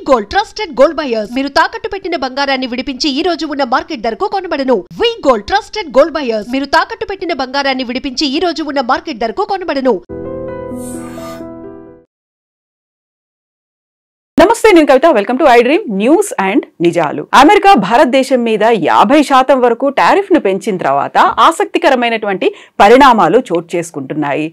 Gold trusted gold buyers మీరు తాకట్టు పెట్టిన బంగారాన్ని విడిపించి ఈ రోజు ఉన్న మార్కెట్ ధరకు కొనబడను. వి గోల్డ్ ట్రస్టెడ్ గోల్డ్ బయర్స్ మీరు తాకట్టు పెట్టిన బంగారాన్ని విడిపించి ఈ రోజు ఉన్న మార్కెట్ ధరకు కొనబడను. నమస్తే, నేను Kavitha. Welcome to I dream news and నిజాలు. అమెరికా భారతదేశం మీద 50% వరకు టారిఫ్ ను పెంచిన తర్వాత ఆసక్తికరమైనటువంటి పరిణామాలు చోటు చేసుకుంటున్నాయి.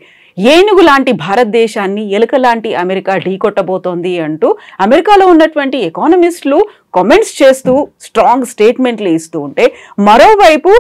ఏనుగు లాంటి భారతదేశాన్ని ఎలుక లాంటి అమెరికా ఢీకొట్టబోతోంది అంటూ అమెరికాలో ఉన్నటువంటి ఎకానమిస్టులు కామెంట్స్ చేస్తూ స్ట్రాంగ్ స్టేట్మెంట్లు ఇస్తూ ఉంటే, మరోవైపు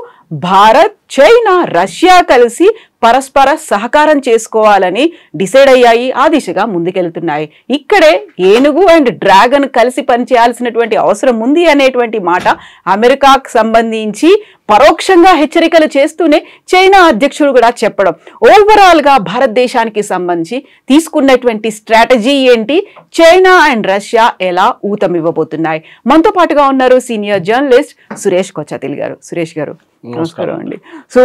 భారత్, చైనా, రష్యా కలిసి పరస్పర సహకారం చేసుకోవాలని డిసైడ్ అయ్యాయి. ఆ దిశగా ముందుకెళ్తున్నాయి. ఇక్కడే ఏనుగు అండ్ డ్రాగన్ కలిసి పనిచేయాల్సినటువంటి అవసరం ఉంది అనేటువంటి మాట అమెరికాకు సంబంధించి పరోక్షంగా హెచ్చరికలు చేస్తూనే చైనా అధ్యక్షుడు కూడా చెప్పడం. ఓవరాల్ గా భారతదేశానికి సంబంధించి తీసుకున్నటువంటి స్ట్రాటజీ ఏంటి, చైనా అండ్ రష్యా ఎలా ఊతమివ్వబోతున్నాయి? మనతో పాటుగా ఉన్నారు సీనియర్ జర్నలిస్ట్ సురేష్ కొచ్చాతిల్ గారు. సురేష్ గారు నమస్కారం అండి. సో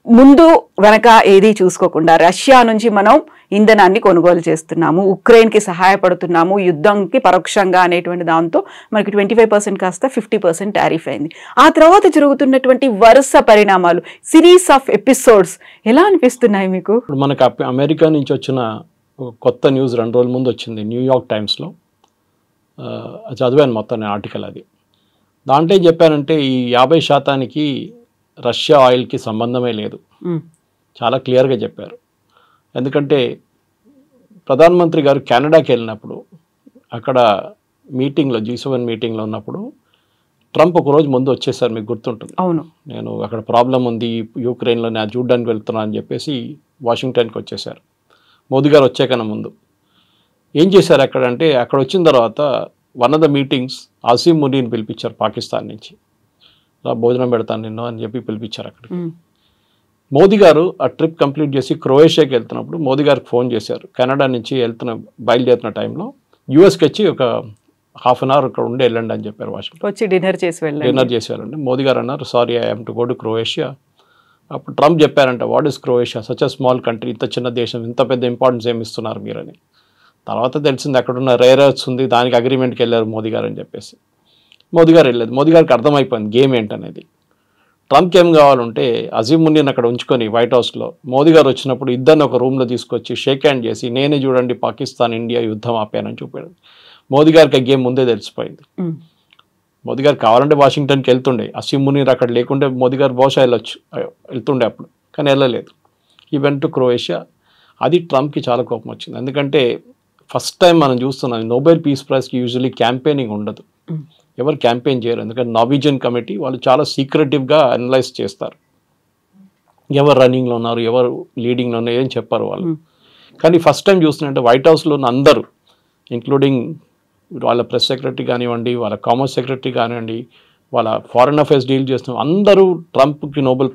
ముందు వెనక ఏది చూసుకోకుండా రష్యా నుంచి మనం ఇంధనాన్ని కొనుగోలు చేస్తున్నాము, ఉక్రెయిన్ కి సహాయపడుతున్నాము, యుద్ధంకి పరోక్షంగా అనేటువంటి దాంతో మనకి 25% కాస్త 50% టారిఫ్ అయింది. ఆ తర్వాత జరుగుతున్నటువంటి వరుస పరిణామాలు, సిరీస్ ఆఫ్ ఎపిసోడ్స్ ఎలా అనిపిస్తున్నాయి మీకు? మనకు అమెరికా నుంచి వచ్చిన కొత్త న్యూస్ 2 రోజుల ముందు వచ్చింది న్యూయార్క్ టైమ్స్లో. చదివాను మొత్తం ఆర్టికల్. అది దాంట్లో ఏం చెప్పానంటే, ఈ 50% రష్యా ఆయిల్కి సంబంధమే లేదు, చాలా క్లియర్గా చెప్పారు. ఎందుకంటే ప్రధానమంత్రి గారు కెనడాకి వెళ్ళినప్పుడు, అక్కడ మీటింగ్లో G7 మీటింగ్లో ఉన్నప్పుడు ట్రంప్ ఒకరోజు ముందు వచ్చేసారు, మీకు గుర్తుంటుంది. అవును, నేను అక్కడ ప్రాబ్లం ఉంది యూక్రెయిన్లో, నేను చూడడానికి వెళ్తున్నాను అని చెప్పేసి వాషింగ్టన్కి వచ్చేసారు. మోదీ గారు వచ్చాకన్నా ముందు ఏం చేశారు అక్కడంటే, అక్కడ వచ్చిన తర్వాత one of the meetings Asim మునీని పిలిపించారు పాకిస్తాన్ నుంచి. భోజనం పెడతాను నిన్ను అని చెప్పి పిలిపించారు అక్కడికి. మోదీ గారు ఆ ట్రిప్ కంప్లీట్ చేసి క్రొయేషియాకి వెళ్తున్నప్పుడు మోదీ గారికి ఫోన్ చేశారు. కెనడా నుంచి బయలుదేరుతున్న టైంలో యూఎస్కి వచ్చి ఒక ½ అన్ అవర్ ఇక్కడ ఉండి వెళ్ళండి అని చెప్పారు. వాషింగ్టన్ వచ్చి డిన్నర్ చేసి వెళ్ళండి. మోదీ గారు అన్నారు, sorry I have to go to Croatia. అప్పుడు ట్రంప్ చెప్పారంట, what is Croatia, such a small country, ఇంత చిన్న దేశం, ఇంత పెద్ద ఇంపార్టెన్స్ ఏమి ఇస్తున్నారు మీరని. తర్వాత తెలిసింది అక్కడున్న రేర్ ఎర్త్స్ ఉంది, దానికి అగ్రిమెంట్కి వెళ్ళారు మోదీ గారు అని చెప్పేసి. మోదీ గారు వెళ్ళలేదు. మోదీ గారికి అర్థమైపోయింది గేమ్ ఏంటనేది. ట్రంప్కి ఏం కావాలంటే అజీం మునీని అక్కడ ఉంచుకొని వైట్ హౌస్లో మోదీ గారు వచ్చినప్పుడు ఇద్దరిని ఒక రూమ్లో తీసుకొచ్చి షేక్ హ్యాండ్ చేసి, నేనే చూడండి పాకిస్తాన్ ఇండియా యుద్ధం ఆపానని చూపాడు. మోదీ గారికి ఆ గేమ్ ముందే తెలిసిపోయింది. మోదీ గారు కావాలంటే వాషింగ్టన్కి వెళ్తుండే, అజీం మునీర్ అక్కడ లేకుంటే మోదీ గారు బహుశా వెళ్తుండే అప్పుడు, కానీ వెళ్ళలేదు. ఈ వెంట్ టు క్రొయేషియా. అది ట్రంప్కి చాలా కోపం వచ్చింది. ఎందుకంటే ఫస్ట్ టైం మనం చూస్తున్నాం నోబెల్ పీస్ ప్రైజ్కి యూజువలీ క్యాంపెయినింగ్ ఉండదు, ఎవరు క్యాంపెయిన్ చేయరు. ఎందుకంటే నార్వీజియన్ కమిటీ వాళ్ళు చాలా సీక్రెటివ్గా అనలైజ్ చేస్తారు, ఎవరు రన్నింగ్లో ఉన్నారు, ఎవరు లీడింగ్లో ఉన్నారు, ఏం చెప్పారు వాళ్ళు. కానీ ఫస్ట్ టైం చూస్తున్నట్టే వైట్ హౌస్లో ఉన్న అందరూ, ఇంక్లూడింగ్ వాళ్ళ ప్రెస్ సెక్రటరీ కానివ్వండి, వాళ్ళ కామర్స్ సెక్రటరీ కానివ్వండి, వాళ్ళ ఫారెన్ అఫైర్స్ డీల్ చేస్తున్న అందరూ ట్రంప్కి నోబెల్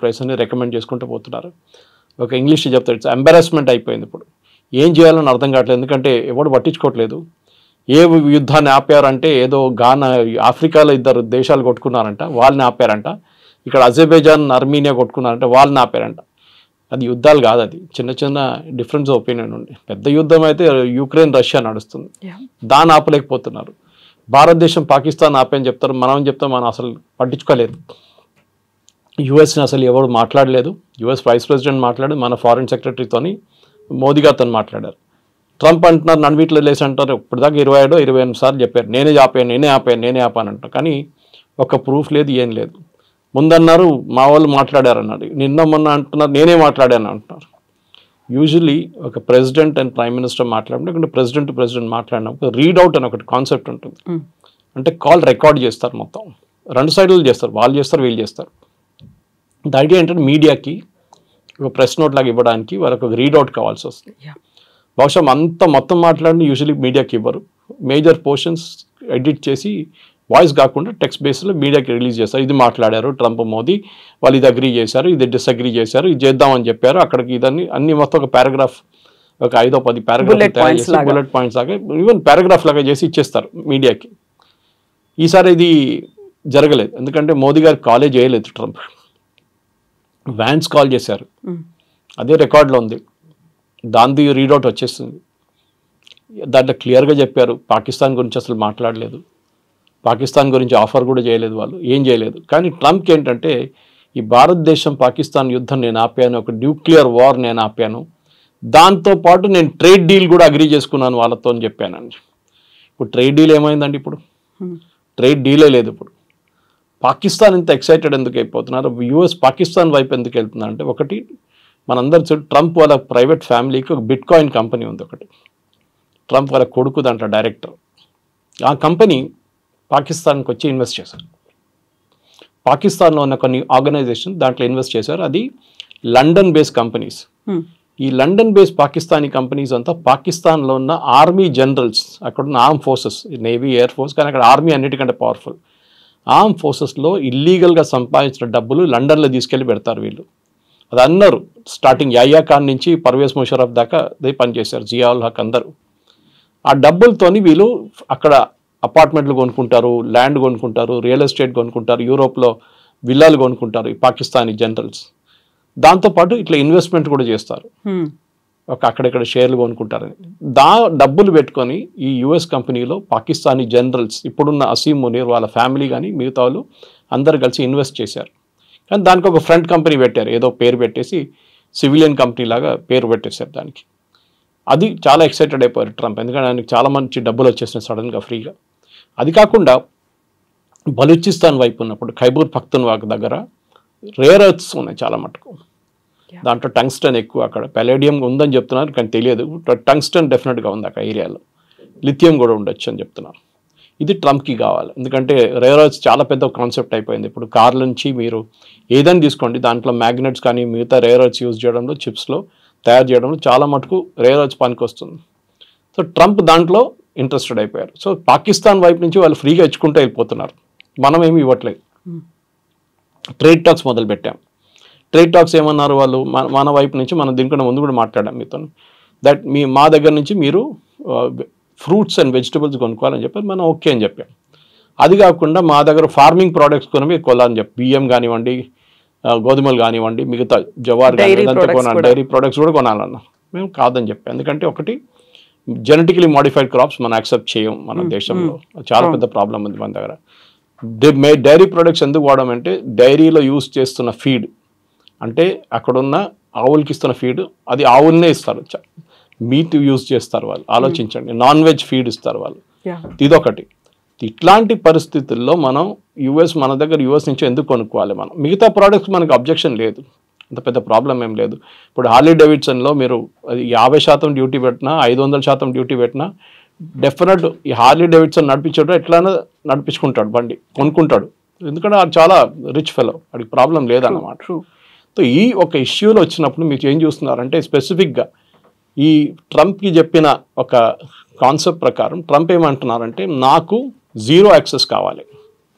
ప్రైజ్ అని రికమెండ్ చేసుకుంటూ పోతున్నారు. ఒక ఇంగ్లీష్ చెప్తారు, ఇట్స్ ఎంబారస్మెంట్ అయిపోయింది. ఇప్పుడు ఏం చేయాలని అర్థం కావట్లేదు, ఎందుకంటే ఎవరు పట్టించుకోవట్లేదు. ఏ యుద్ధాన్ని ఆపారంటే, ఏదో ఆఫ్రికాలో 2 దేశాలు కొట్టుకున్నారంట, వాళ్ళని ఆపారంట. ఇక్కడ అజర్బైజాన్, అర్మీనియా కొట్టుకున్నారంటే వాళ్ళని ఆపారంట. అది యుద్ధాలు కాదు, అది చిన్న చిన్న డిఫరెన్స్ ఒపీనియన్ ఉంది. పెద్ద యుద్ధం అయితే యుక్రెయిన్ రష్యా నడుస్తుంది, దాన్ని ఆపలేకపోతున్నారు. భారతదేశం పాకిస్తాన్ ఆపని చెప్తారు, మనం చెప్తాం మనం అసలు పట్టించుకోలేదు. యుఎస్ని అసలు ఎవరు మాట్లాడలేదు. యుఎస్ వైస్ ప్రెసిడెంట్ మాట్లాడారు, మన ఫారిన్ సెక్రటరీతోని మోదీ గారితో మాట్లాడారు. ట్రంప్ అంటున్నారు, నన్వీట్లో లేసి అంటారు, ఇప్పటిదాకా 27 సార్లు చెప్పారు, నేనే ఆపాను అంటారు. కానీ ఒక ప్రూఫ్ లేదు, ఏం లేదు. ముందన్నారు మా వాళ్ళు మాట్లాడారన్నారు, నిన్న మొన్న అంటున్నారు నేనే మాట్లాడాను అంటున్నారు. యూజువలీ ఒక ప్రెసిడెంట్ అండ్ ప్రైమ్ మినిస్టర్ మాట్లాడినప్పుడు, ప్రెసిడెంట్ మాట్లాడినప్పుడు రీడౌట్ అని ఒకటి కాన్సెప్ట్ ఉంటుంది. అంటే కాల్ రికార్డ్ చేస్తారు, మొత్తం 2 సైడ్లు చేస్తారు, వాళ్ళు చేస్తారు, వీళ్ళు చేస్తారు. ద ఐడియా ఏంటంటే మీడియాకి ఒక ప్రెస్ నోట్ లాగా ఇవ్వడానికి వాళ్ళకి ఒక రీడౌట్ కావాల్సి వస్తుంది. బహుశా మొత్తం మాట్లాడి యూజువలీ మీడియాకి ఇవ్వరు. మేజర్ పోర్షన్స్ ఎడిట్ చేసి వాయిస్ కాకుండా టెక్స్ట్ బేస్లో మీడియాకి రిలీజ్ చేస్తారు. ఇది మాట్లాడారు ట్రంప్, మోదీ, వాళ్ళు ఇది అగ్రీ చేశారు, ఇది డిసగ్రీ చేశారు, ఇది చేద్దామని చెప్పారు, అక్కడికి ఇదన్నీ అన్ని మొత్తం ఒక పారాగ్రాఫ్, ఒక 5-10 పారాగ్రాఫ్ బుల్లెట్ పాయింట్స్ లాగా, ఈవెన్ పారాగ్రాఫ్ లాగా చేసి ఇచ్చేస్తారు మీడియాకి. ఈసారి ఇది జరగలేదు, ఎందుకంటే మోదీ గారు కాలే చేయలేదు ట్రంప్. వ్యాన్స్ కాల్ చేశారు, అదే రికార్డులో ఉంది, దాంది రీడౌట్ వచ్చేస్తుంది. దాంట్లో క్లియర్గా చెప్పారు, పాకిస్తాన్ గురించి అసలు మాట్లాడలేదు, పాకిస్తాన్ గురించి ఆఫర్ కూడా చేయలేదు, వాళ్ళు ఏం చేయలేదు. కానీ ట్రంప్కి ఏంటంటే ఈ భారతదేశం పాకిస్తాన్ యుద్ధం నేను ఆపాను, ఒక న్యూక్లియర్ వార్ నేను ఆపాను, దాంతోపాటు నేను ట్రేడ్ డీల్ కూడా అగ్రీ చేసుకున్నాను వాళ్ళతో అని చెప్పానండి. ఇప్పుడు ట్రేడ్ డీల్ ఏమైందండి? ఇప్పుడు ట్రేడ్ డీలే లేదు. ఇప్పుడు పాకిస్తాన్ ఇంత ఎక్సైటెడ్ ఎందుకు అయిపోతున్నారు, యూఎస్ పాకిస్తాన్ వైపు ఎందుకు వెళ్తున్నారు అంటే, ఒకటి మనందరూ చూడు, ట్రంప్ వాళ్ళ ప్రైవేట్ ఫ్యామిలీకి ఒక బిట్ కాయిన్ కంపెనీ ఉంది ఒకటి, ట్రంప్ వాళ్ళ కొడుకు దాంట్లో డైరెక్టర్. ఆ కంపెనీ పాకిస్తాన్కి వచ్చి ఇన్వెస్ట్ చేశారు. పాకిస్తాన్లో ఉన్న కొన్ని ఆర్గనైజేషన్ దాంట్లో ఇన్వెస్ట్ చేశారు. అది లండన్ బేస్ కంపెనీస్. ఈ లండన్ బేస్ పాకిస్తానీ కంపెనీస్ అంతా పాకిస్తాన్లో ఉన్న ఆర్మీ జనరల్స్, అక్కడ ఉన్న arm forces, navy, air force, కానీ అక్కడ ఆర్మీ అన్నిటికంటే పవర్ఫుల్. ఆర్మ్ ఫోర్సెస్లో ఇల్లీగల్గా సంపాదించిన డబ్బులు లండన్లో తీసుకెళ్ళి పెడతారు వీళ్ళు. అది అన్నారు స్టార్టింగ్ యాయ్యా ఖాన్ నుంచి పర్వేజ్ ముషరఫ్ దాకా అదే పనిచేశారు, జియా ఉల్ హక్ అందరూ. ఆ డబ్బులతోని వీళ్ళు అక్కడ అపార్ట్మెంట్లు కొనుక్కుంటారు, ల్యాండ్ కొనుక్కుంటారు, రియల్ ఎస్టేట్ కొనుక్కుంటారు, యూరోప్లో విల్లాలు కొనుక్కుంటారు ఈ పాకిస్తానీ జనరల్స్. దాంతోపాటు ఇట్లా ఇన్వెస్ట్మెంట్ కూడా చేస్తారు, ఒక అక్కడెక్కడ షేర్లు కొనుక్కుంటారని. డబ్బులు పెట్టుకొని ఈ యుఎస్ కంపెనీలో పాకిస్తానీ జనరల్స్, ఇప్పుడున్న అసీం మునీర్ వాళ్ళ ఫ్యామిలీ కానీ మిగతా వాళ్ళు అందరు కలిసి ఇన్వెస్ట్ చేశారు. కానీ దానికి ఒక ఫ్రంట్ కంపెనీ పెట్టారు, ఏదో పేరు పెట్టేసి సివిలియన్ కంపెనీ లాగా పేరు పెట్టేశారు దానికి. అది చాలా ఎక్సైటెడ్ అయిపోయారు ట్రంప్, ఎందుకంటే ఆయనకి చాలా మంచి డబ్బులు వచ్చేసినాయి సడన్గా ఫ్రీగా. అది కాకుండా బలూచిస్తాన్ వైపు ఉన్నప్పుడు ఖైబర్ పఖ్తూన్ఖ్వా దగ్గర రేర్ ఎర్త్స్ ఉన్నాయి చాలా మటుకు. దాంట్లో టంగ్స్టన్ ఎక్కువ, అక్కడ పెలేడియం ఉందని చెప్తున్నారు కానీ తెలియదు. టంగ్స్టన్ డెఫినెట్గా ఉంది అక్కడ ఏరియాలో, లిథియం కూడా ఉండొచ్చు అని చెప్తున్నారు. ఇది ట్రంప్కి కావాలి, ఎందుకంటే రేర్ ఎర్త్స్ చాలా పెద్ద కాన్సెప్ట్ అయిపోయింది. ఇప్పుడు కార్ల నుంచి మీరు ఏదైనా తీసుకోండి, దాంట్లో మ్యాగ్నెట్స్ కానీ మిగతా రేర్ ఎర్త్స్ యూజ్ చేయడంలో, చిప్స్లో తయారు చేయడంలో చాలా మటుకు రేర్ ఎర్త్స్ పనికి వస్తుంది. సో ట్రంప్ దాంట్లో ఇంట్రెస్టెడ్ అయిపోయారు. సో పాకిస్తాన్ వైపు నుంచి వాళ్ళు ఫ్రీగా ఇచ్చుకుంటూ వెళ్ళిపోతున్నారు, మనం ఏమి ఇవ్వట్లేదు. ట్రేడ్ టాక్స్ మొదలు పెట్టాం. ట్రేడ్ టాక్స్ ఏమన్నారు వాళ్ళు, మన వైపు నుంచి మనం దీనికన్నా ముందు కూడా మాట్లాడాం మీతో, దట్ మా దగ్గర నుంచి మీరు ఫ్రూట్స్ అండ్ వెజిటబుల్స్ కొనుక్కోవాలని చెప్పి మనం ఓకే అని చెప్పాం. అది కాకుండా మా దగ్గర ఫార్మింగ్ ప్రోడక్ట్స్ కొని కొనాలని చెప్పి, బియ్యం కానివ్వండి, గోధుమలు కానివ్వండి, మిగతా జవార్ కానివ్వండి, కొనాలి, డైరీ ప్రోడక్ట్స్ కూడా కొనాలన్నా మేము కాదని చెప్పాం. ఎందుకంటే ఒకటి జెనెటికలీ మోడిఫైడ్ క్రాప్స్ మనం యాక్సెప్ట్ చేయం మన దేశంలో, చాలా పెద్ద ప్రాబ్లం ఉంది మన దగ్గర. డైరీ ప్రొడక్ట్స్ ఎందుకు వాడమంటే, డైరీలో యూజ్ చేస్తున్న ఫీడ్ అంటే అక్కడున్న ఆవులకి ఇస్తున్న ఫీడ్, అది ఆవులనే ఇస్తారు, మీట్ యూజ్ చేస్తారు వాళ్ళు. ఆలోచించండి, నాన్ వెజ్ ఫీడ్ ఇస్తారు వాళ్ళు. ఇదొకటి. ఇట్లాంటి పరిస్థితుల్లో మనం మన దగ్గర యుఎస్ నుంచి ఎందుకు కొనుక్కోవాలి? మనం మిగతా ప్రోడక్ట్స్ మనకు అబ్జెక్షన్ లేదు, అంత పెద్ద ప్రాబ్లం ఏం లేదు. ఇప్పుడు హార్లీ డేవిడ్సన్లో మీరు 50% డ్యూటీ పెట్టినా, 500% డ్యూటీ పెట్టినా, డెఫినెట్ ఈ హార్లీ డేవిడ్సన్ నడిపించాడు ఎట్లయినా నడిపించుకుంటాడు, బండి కొనుక్కుంటాడు, ఎందుకంటే అది చాలా రిచ్ ఫెలో, వాడికి ప్రాబ్లం లేదన్నమాట. సో ఈ ఒక ఇష్యూలో వచ్చినప్పుడు మీరు ఏం చూస్తున్నారంటే, స్పెసిఫిక్గా ఈ ట్రంప్కి చెప్పిన ఒక కాన్సెప్ట్ ప్రకారం ట్రంప్ ఏమంటున్నారంటే, నాకు జీరో యాక్సెస్ కావాలి.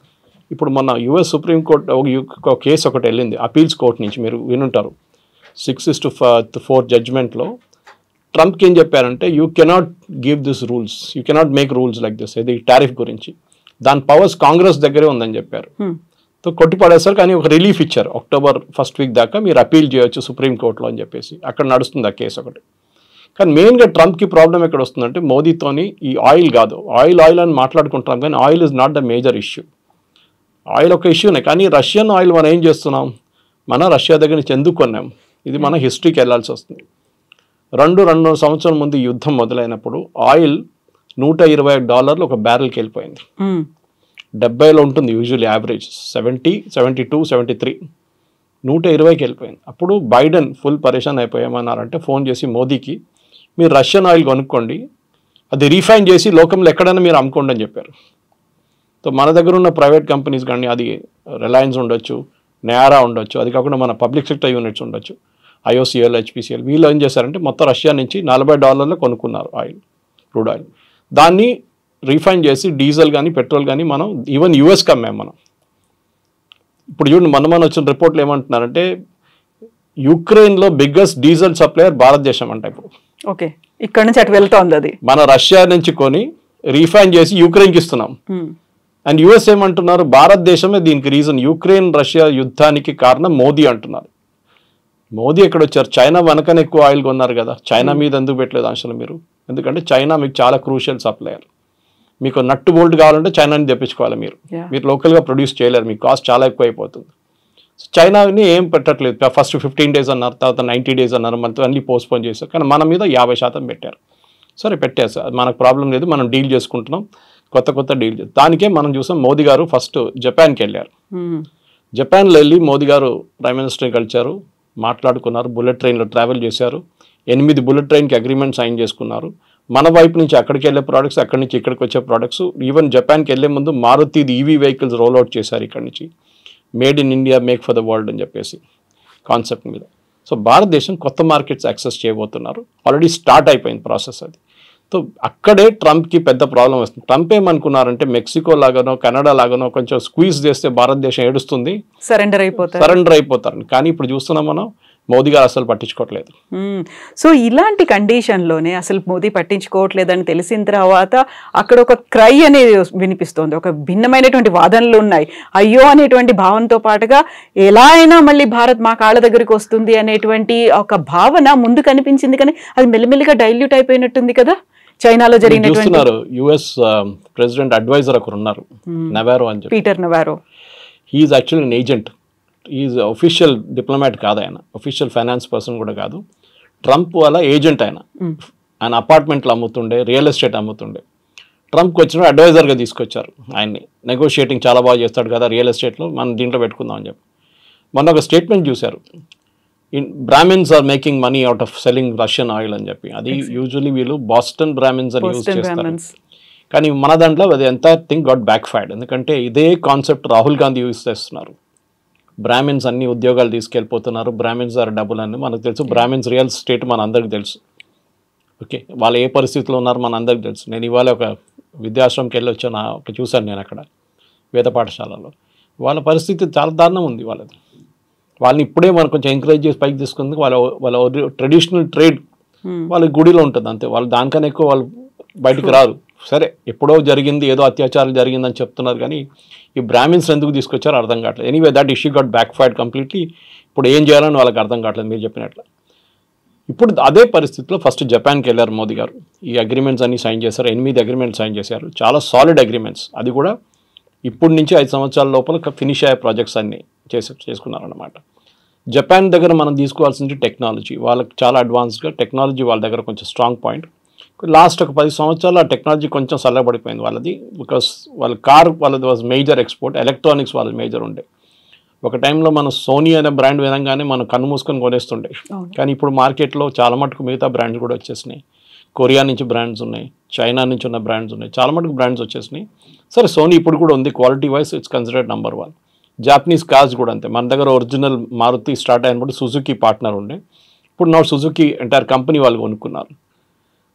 ఇప్పుడు మొన్న యుఎస్ సుప్రీంకోర్టు ఒక కేసు ఒకటి వెళ్ళింది అపీల్స్ కోర్ట్ నుంచి, మీరు వినుంటారు, 6-4 జడ్జ్మెంట్లో ట్రంప్కి ఏం చెప్పారంటే, you cannot give this rules, you cannot make rules like this. ఇది టారిఫ్ గురించి, దాని పవర్స్ కాంగ్రెస్ దగ్గరే ఉందని చెప్పారు. సో కొట్టిపడేస్తారు, కానీ ఒక రిలీఫ్ ఇచ్చారు, October 1st వీక్ దాకా మీరు అపీల్ చేయొచ్చు సుప్రీంకోర్టులో అని చెప్పేసి. అక్కడ నడుస్తుంది ఆ కేసు ఒకటి. కానీ మెయిన్గా ట్రంప్కి ప్రాబ్లం ఎక్కడ వస్తుందంటే, మోదీతోని ఈ ఆయిల్ కాదు, ఆయిల్ అని మాట్లాడుకుంటున్నాం కానీ oil is not the major issue. Oil ఒక ఇష్యూనే, కానీ రష్యన్ ఆయిల్ మనం ఏం చేస్తున్నాం, మన రష్యా దగ్గర నుంచి ఎందుకు కొన్నాం, ఇది మన హిస్టరీకి వెళ్ళాల్సి వస్తుంది. 2 సంవత్సరాల ముందు యుద్ధం మొదలైనప్పుడు ఆయిల్ $120 ఒక బ్యారెల్కి వెళ్ళిపోయింది. 70లో ఉంటుంది యూజువల్లీ యావరేజ్, 70, 72, 73, 120కి వెళ్ళిపోయింది. అప్పుడు బైడెన్ ఫుల్ పరేషాన్ అయిపోయామన్నారంటే, ఫోన్ చేసి మోదీకి, మీరు రష్యన్ ఆయిల్ కొనుక్కోండి, అది రీఫైన్ చేసి లోకంలో ఎక్కడైనా మీరు అమ్ముకోండి అని చెప్పారు. సో మన దగ్గర ఉన్న ప్రైవేట్ కంపెనీస్ కానీ, అది రిలయన్స్ ఉండొచ్చు, నయారా ఉండొచ్చు, అది కాకుండా మన పబ్లిక్ సెక్టర్ యూనిట్స్ ఉండొచ్చు, IOCL, HPCL, వీళ్ళు ఏం చేశారంటే మొత్తం రష్యా నుంచి $40 కొనుక్కున్నారు ఆయిల్, క్రూడ్ ఆయిల్. దాన్ని రీఫైన్ చేసి డీజిల్ కానీ పెట్రోల్ కానీ మనం ఈవెన్ యూఎస్కి అమ్మాం మనం. ఇప్పుడు చూడండి, మన వచ్చిన రిపోర్ట్లు ఏమంటున్నారంటే, యుక్రెయిన్లో బిగ్గెస్ట్ డీజిల్ సప్లయర్ భారతదేశం అంట ఇప్పుడు. ఓకే, ఇక్కడ నుంచి అటు వెళ్తోంది అది. మన రష్యా నుంచి కొని రీఫైన్ చేసి యుక్రెయిన్కి ఇస్తున్నాం. అండ్ యుఎస్ ఏమంటున్నారు, భారతదేశమే దీనికి రీజన్, యుక్రెయిన్ రష్యా యుద్ధానికి కారణం మోదీ అంటున్నారు. మోదీ ఎక్కడ వచ్చారు? చైనా వెనకనే ఎక్కువ ఆయిల్ కొన్నారు కదా, చైనా మీద ఎందుకు పెట్టలేదు ఆంక్షలు మీరు? ఎందుకంటే చైనా మీకు చాలా క్రూషియల్ సప్లయర్. మీకు నట్టు బోల్ట్ కావాలంటే చైనాని తెప్పించుకోవాలి మీరు. మీరు లోకల్గా ప్రొడ్యూస్ చేయలేరు, మీకు కాస్ట్ చాలా ఎక్కువ అయిపోతుంది. చైనాని ఏం పెట్టట్లేదు. ఫస్ట్ 15 days అన్నారు, తర్వాత 90 days అన్నారు, మనతో అన్ని పోస్ట్పోన్ చేశారు. కానీ మన మీద 50% పెట్టారు. సరే పెట్టారు సార్, మనకు ప్రాబ్లం లేదు, మనం డీల్ చేసుకుంటున్నాం, కొత్త డీల్. దానికే మనం చూసాం మోదీ గారు ఫస్ట్ జపాన్కి వెళ్ళారు. జపాన్లో వెళ్ళి మోదీ గారు ప్రైమ్ మినిస్టర్ని కలిశారు, మాట్లాడుకున్నారు, బుల్లెట్ ట్రైన్లో ట్రావెల్ చేశారు, 8 బుల్లెట్ ట్రైన్కి అగ్రిమెంట్ సైన్ చేసుకున్నారు. మన వైపు నుంచి అక్కడికి వెళ్ళే ప్రోడక్ట్స్, అక్కడి నుంచి ఇక్కడికి వచ్చే ప్రోడక్ట్స్, ఈవెన్ జపాన్కి వెళ్ళే ముందు మారుతి ఈవీ వెహికల్స్ రోల్అవుట్ చేశారు ఇక్కడి నుంచి. Made in India, make for the world అని చెప్పేసి కాన్సెప్ట్ మీద. సో భారతదేశం కొత్త మార్కెట్స్ యాక్సెస్ చేయబోతున్నారు, ఆల్రెడీ స్టార్ట్ అయిపోయింది ప్రాసెస్ అది. సో అక్కడే ట్రంప్కి పెద్ద ప్రాబ్లం వస్తుంది. ట్రంప్ ఏమనుకున్నారంటే మెక్సికో లాగానో కెనడా లాగానో కొంచెం స్క్వీజ్ చేస్తే భారతదేశం ఏడుస్తుంది, సరెండర్ అయిపోతారు. కానీ ఇప్పుడు చూస్తున్నాం మనం, మోదీ గారు అసలు పట్టించుకోవట్లేదు. సో ఇలాంటి కండిషన్లోనే అసలు మోదీ పట్టించుకోవట్లేదని తెలిసిన తర్వాత అక్కడ ఒక క్రై అనేది వినిపిస్తోంది, ఒక భిన్నమైనటువంటి వాదనలు ఉన్నాయి. అయ్యో అనేటువంటి భావనతో పాటుగా ఎలా అయినా మళ్ళీ భారత్ మా కాళ్ళ దగ్గరికి వస్తుంది అనేటువంటి ఒక భావన ముందు కనిపించింది, కానీ అది మెల్లిమెల్లిగా డైల్యూట్ అయిపోయినట్టుంది కదా. చైనాలో జరిగినటువంటి యుఎస్ ప్రెసిడెంట్ అడ్వైజర్ ఒకరు ఉన్నారు, నవారో అని చెప్పి, Peter Navarro. He's actually an agent. Is official diplomat కాదు ఆయన, అఫీషియల్ ఫైనాన్స్ పర్సన్ కూడా కాదు. ట్రంప్ వాళ్ళ ఏజెంట్ ఆయన. ఆయన అపార్ట్మెంట్లు అమ్ముతుండే, రియల్ ఎస్టేట్ అమ్ముతుండే. ట్రంప్కి వచ్చిన అడ్వైజర్గా తీసుకొచ్చారు ఆయన్ని. నెగోషియేటింగ్ చాలా బాగా చేస్తాడు కదా రియల్ ఎస్టేట్లో, మనం దీంట్లో పెట్టుకుందాం అని చెప్పి. మొన్న ఒక స్టేట్మెంట్ చూశారు, Brahmins are making money out of selling Russian oil అని చెప్పి. అది యూజువలీ వీళ్ళు బాస్టన్ బ్రాహ్మిన్స్ అని యూజ్ చేస్తారు. కానీ మన దాంట్లో అది ఎంత థింగ్ గాట్ బ్యాక్ ఫైర్డ్. ఎందుకంటే ఇదే కాన్సెప్ట్ రాహుల్ గాంధీ యూజ్ చేస్తున్నారు. బ్రాహ్మిన్స్ అన్ని ఉద్యోగాలు తీసుకెళ్ళిపోతున్నారు, బ్రాహ్మిన్స్ ఆర్ డబ్బులు అని మనకు తెలుసు. బ్రాహ్మిన్స్ రియల్ స్టేట్ మన అందరికి తెలుసు. ఓకే, వాళ్ళు ఏ పరిస్థితిలో ఉన్నారు మన అందరికి తెలుసు. నేను ఇవాళ ఒక విద్యాశ్రమంకి వెళ్ళి వచ్చాను, చూశాను నేను అక్కడ వేద పాఠశాలలో. వాళ్ళ పరిస్థితి చాలా దారుణం ఉంది వాళ్ళది. వాళ్ళని ఇప్పుడే మనం కొంచెం ఎంకరేజ్ చేసి పైకి తీసుకుంది. వాళ్ళ ట్రెడిషనల్ ట్రేడ్ వాళ్ళ గుడిలో ఉంటుంది అంతే, వాళ్ళు దానికన్నా ఎక్కువ వాళ్ళు బయటికి రారు. సరే ఎప్పుడో జరిగింది, ఏదో అత్యాచారం జరిగిందని చెప్తున్నారు, కానీ ఈ బ్రాహ్మిన్స్ ఎందుకు తీసుకొచ్చారో అర్థం కావట్లేదు. Anyway that issue got back fired completely. ఇప్పుడు ఏం చేయాలని వాళ్ళకి అర్థం కావట్లేదు మీరు చెప్పినట్లు. ఇప్పుడు అదే పరిస్థితిలో ఫస్ట్ జపాన్కి వెళ్ళారు మోదీ గారు. ఈ అగ్రిమెంట్స్ అన్ని సైన్ చేశారు, 8 అగ్రిమెంట్స్ సైన్ చేశారు, చాలా సాలిడ్ అగ్రిమెంట్స్. అది కూడా ఇప్పటి నుంచి 5 సంవత్సరాల లోపల ఫినిష్ అయ్యే ప్రాజెక్ట్స్ అన్ని చేసుకున్నారన్నమాట. జపాన్ దగ్గర మనం తీసుకోవాల్సింది టెక్నాలజీ. వాళ్ళకి చాలా అడ్వాన్స్గా టెక్నాలజీ వాళ్ళ దగ్గర కొంచెం స్ట్రాంగ్ పాయింట్. లాస్ట్ ఒక 10 సంవత్సరాలు ఆ టెక్నాలజీ కొంచెం చల్లబడిపోయింది వాళ్ళది. బికాస్ వాళ్ళ వాళ్ళది వాజ్ మేజర్ ఎక్స్పోర్ట్, ఎలక్ట్రానిక్స్ వాళ్ళది మేజర్ ఉండే. ఒక టైంలో మనం సోనీ అనే బ్రాండ్ విధంగానే మనం కన్ను మూసుకొని కొనేస్తుండే. కానీ ఇప్పుడు మార్కెట్లో చాలా మటుకు మిగతా బ్రాండ్స్ కూడా వచ్చేసినాయి. కొరియా నుంచి బ్రాండ్స్ ఉన్నాయి, చైనా నుంచి ఉన్న బ్రాండ్స్ ఉన్నాయి, చాలా మటుకు బ్రాండ్స్ వచ్చేసినాయి. సరే సోనీ ఇప్పుడు కూడా ఉంది, quality wise it's considered number 1. Japanese cars కూడా అంతే. మన దగ్గర ఒరిజినల్ మారుతి స్టార్ట్ అయినప్పుడు సుజుకి పార్ట్నర్ ఉండే, ఇప్పుడు నా సుజుకి ఎంటైర్ కంపెనీ వాళ్ళు కొనుక్కున్నారు.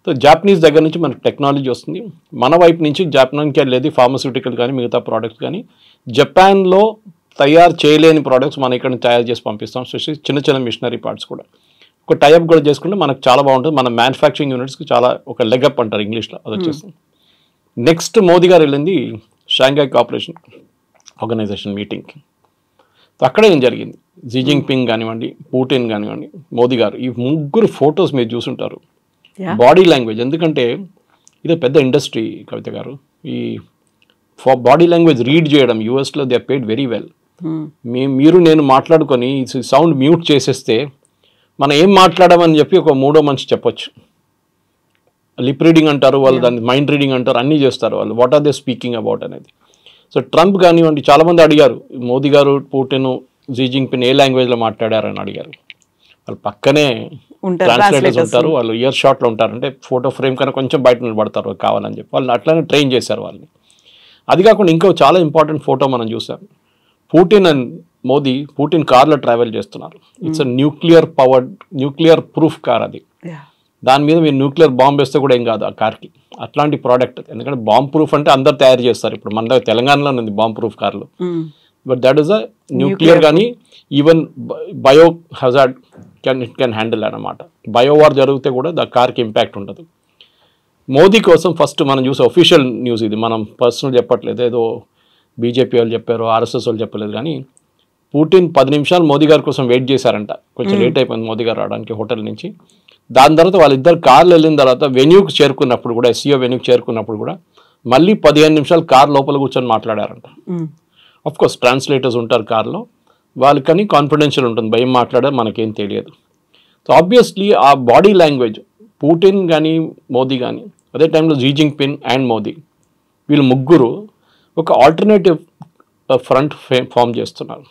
సో జాపనీస్ దగ్గర నుంచి మనకు టెక్నాలజీ వస్తుంది. మన వైపు నుంచి జాపనాన్కి వెళ్ళేది ఫార్మస్యూటికల్ కానీ మిగతా ప్రోడక్ట్స్ కానీ. జపాన్లో తయారు చేయలేని ప్రోడక్ట్స్ మనం ఇక్కడ తయారు చేసి పంపిస్తాం, చిన్న చిన్న మిషనరీ పార్ట్స్ కూడా. ఒక టైప్ కూడా చేసుకుంటే మనకు చాలా బాగుంటుంది. మన మ్యానుఫ్యాక్చరింగ్ యూనిట్స్కి చాలా ఒక లెగప్ అంటారు ఇంగ్లీష్లో, అది వచ్చేస్తుంది. నెక్స్ట్ మోదీ గారు వెళ్ళింది షాంఘై కోఆపరేషన్ ఆర్గనైజేషన్ మీటింగ్కి. అక్కడ ఏం జరిగింది, జీ జిన్పింగ్ కానివ్వండి, పుటిన్ కానివ్వండి, మోదీ గారు, ఈ ముగ్గురు ఫొటోస్ మీరు చూసుంటారు. బాడీ లాంగ్వేజ్, ఎందుకంటే ఇది పెద్ద ఇండస్ట్రీ కవిత గారు. ఈ బాడీ లాంగ్వేజ్ రీడ్ చేయడం యూఎస్లో they are paid very well. మీరు నేను మాట్లాడుకొని సౌండ్ మ్యూట్ చేసేస్తే మనం ఏం మాట్లాడమని చెప్పి ఒక మూడో మనిషి చెప్పొచ్చు. లిప్ రీడింగ్ అంటారు వాళ్ళు, దాన్ని మైండ్ రీడింగ్ అంటారు, అన్నీ చేస్తారు వాళ్ళు. What are they speaking about అనేది. సో ట్రంప్ కానివ్వండి, చాలామంది అడిగారు మోదీ గారు, పుటిన్, జీ జిన్పింగ్ ఏ లాంగ్వేజ్లో మాట్లాడారని అడిగారు. వాళ్ళు పక్కనే ట్రాన్స్లేటర్స్ ఉంటారు, వాళ్ళు ఇయర్ షాట్లో ఉంటారు. అంటే ఫోటో ఫ్రేమ్ కన్నా కొంచెం బయట నిలబడతారు కావాలని చెప్పి వాళ్ళని అట్లానే ట్రైన్ చేశారు వాళ్ళని. అది కాకుండా ఇంకో చాలా ఇంపార్టెంట్ ఫోటో మనం చూసాం. పుటిన్ అండ్ మోదీ, పుటిన్ కార్లో ట్రావెల్ చేస్తున్నారు. It's a nuclear proof car అది. దాని మీద మీరు న్యూక్లియర్ బాంబు వేస్తే కూడా ఏం కాదు ఆ కార్కి. అట్లాంటి ప్రోడక్ట్. ఎందుకంటే బాంబ్ ప్రూఫ్ అంటే అందరు తయారు చేస్తారు. ఇప్పుడు మన దగ్గర తెలంగాణలో ఉంది బాంబ్ ప్రూఫ్ కార్లు. But that is a nuclear కానీ even bio hazard can handle అన్నమాట. బయోవార్ జరిగితే కూడా ద కార్కి ఇంపాక్ట్ ఉండదు. మోదీ కోసం ఫస్ట్ మనం చూసే ఒఫీషియల్ న్యూస్ ఇది, మనం పర్సనల్ చెప్పట్లేదు, ఏదో బీజేపీ వాళ్ళు చెప్పారు, ఆర్ఎస్ఎస్ వాళ్ళు చెప్పలేదు. కానీ పుటిన్ 10 నిమిషాలు మోదీ గారి కోసం వెయిట్ చేశారంట, కొంచెం లేట్ అయిపోయింది మోదీ గారు రావడానికి హోటల్ నుంచి. దాని తర్వాత వాళ్ళిద్దరు కార్లు వెళ్ళిన తర్వాత వెన్యూకి చేరుకున్నప్పుడు కూడా, ఎస్సీఓ వెన్యూకి చేరుకున్నప్పుడు కూడా మళ్ళీ 15 నిమిషాలు కార్ లోపల కూర్చొని మాట్లాడారంట. ఆఫ్ కోర్స్ ట్రాన్స్లేటర్స్ ఉంటారు కార్లో, వాళ్ళకని కాన్ఫిడెన్షియల్ ఉంటుంది, భయం మాట్లాడారు మనకేం తెలియదు. సో ఆబ్వియస్లీ ఆ బాడీ లాంగ్వేజ్ పుటిన్ కానీ మోదీ కానీ, అదే టైంలో జీ జింగ్పిన్ అండ్ మోదీ, వీళ్ళు ముగ్గురు ఒక ఆల్టర్నేటివ్ ఫ్రంట్ ఫామ్ చేస్తున్నారు.